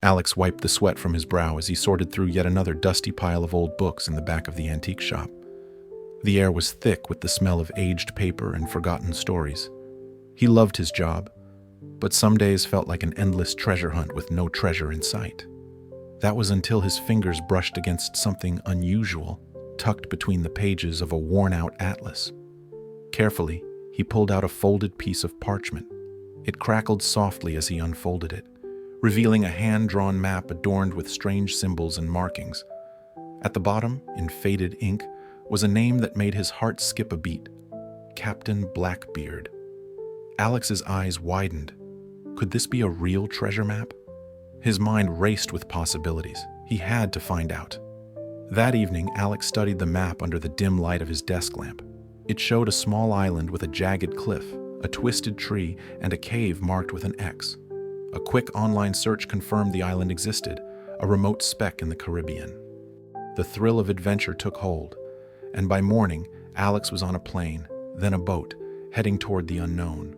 Alex wiped the sweat from his brow as he sorted through yet another dusty pile of old books in the back of the antique shop. The air was thick with the smell of aged paper and forgotten stories. He loved his job, but some days felt like an endless treasure hunt with no treasure in sight. That was until his fingers brushed against something unusual, tucked between the pages of a worn-out atlas. Carefully, he pulled out a folded piece of parchment. It crackled softly as he unfolded it, revealing a hand-drawn map adorned with strange symbols and markings. At the bottom, in faded ink, was a name that made his heart skip a beat: Captain Blackbeard. Alex's eyes widened. Could this be a real treasure map? His mind raced with possibilities. He had to find out. That evening, Alex studied the map under the dim light of his desk lamp. It showed a small island with a jagged cliff, a twisted tree, and a cave marked with an X. A quick online search confirmed the island existed, a remote speck in the Caribbean. The thrill of adventure took hold, and by morning, Alex was on a plane, then a boat, heading toward the unknown.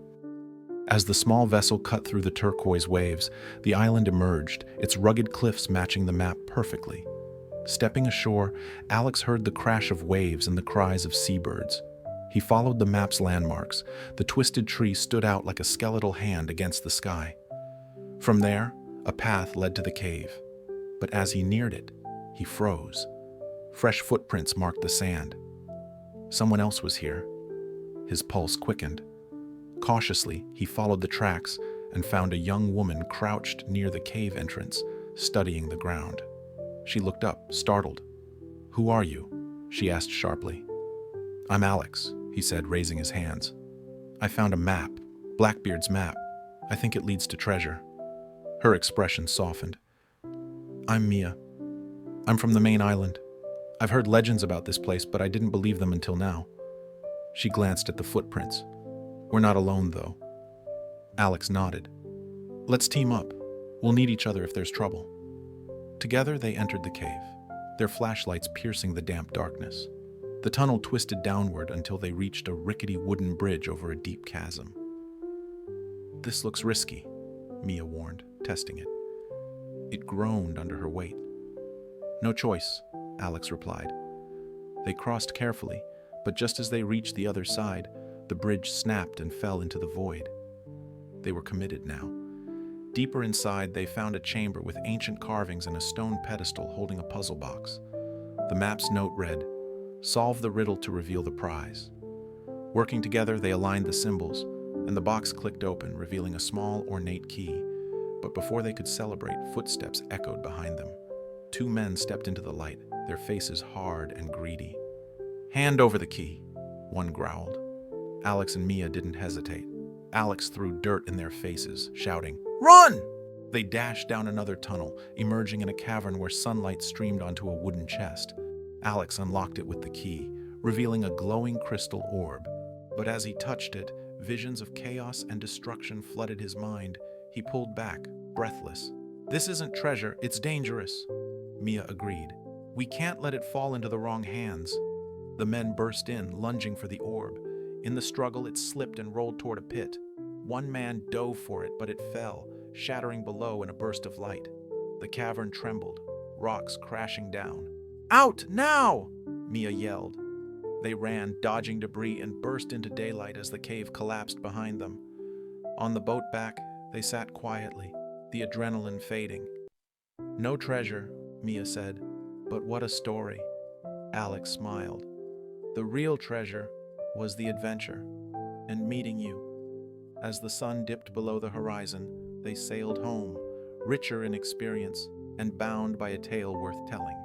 As the small vessel cut through the turquoise waves, the island emerged, its rugged cliffs matching the map perfectly. Stepping ashore, Alex heard the crash of waves and the cries of seabirds. He followed the map's landmarks. The twisted tree stood out like a skeletal hand against the sky. From there, a path led to the cave. But as he neared it, he froze. Fresh footprints marked the sand. Someone else was here. His pulse quickened. Cautiously, he followed the tracks and found a young woman crouched near the cave entrance, studying the ground. She looked up, startled. "Who are you?" she asked sharply. "I'm Alex," he said, raising his hands. "I found a map, Blackbeard's map. I think it leads to treasure." Her expression softened. "I'm Mia. I'm from the main island. I've heard legends about this place, but I didn't believe them until now." She glanced at the footprints. "We're not alone, though." Alex nodded. "Let's team up. We'll need each other if there's trouble." Together, they entered the cave, their flashlights piercing the damp darkness. The tunnel twisted downward until they reached a rickety wooden bridge over a deep chasm. "This looks risky," Mia warned, testing it. It groaned under her weight. "No choice," Alex replied. They crossed carefully, but just as they reached the other side, the bridge snapped and fell into the void. They were committed now. Deeper inside, they found a chamber with ancient carvings and a stone pedestal holding a puzzle box. The map's note read, "Solve the riddle to reveal the prize." Working together, they aligned the symbols, and the box clicked open, revealing a small, ornate key. But before they could celebrate, footsteps echoed behind them. Two men stepped into the light, their faces hard and greedy. "Hand over the key," one growled. Alex and Mia didn't hesitate. Alex threw dirt in their faces, shouting, "Run!" They dashed down another tunnel, emerging in a cavern where sunlight streamed onto a wooden chest. Alex unlocked it with the key, revealing a glowing crystal orb. But as he touched it, visions of chaos and destruction flooded his mind. He pulled back, breathless. "This isn't treasure, it's dangerous." Mia agreed. "We can't let it fall into the wrong hands." The men burst in, lunging for the orb. In the struggle, it slipped and rolled toward a pit. One man dove for it, but it fell, shattering below in a burst of light. The cavern trembled, rocks crashing down. "Out, now!" Mia yelled. They ran, dodging debris, and burst into daylight as the cave collapsed behind them. On the boat back, they sat quietly, the adrenaline fading. "No treasure," Mia said, "but what a story." Alex smiled. "The real treasure was the adventure, and meeting you." As the sun dipped below the horizon, they sailed home, richer in experience and bound by a tale worth telling.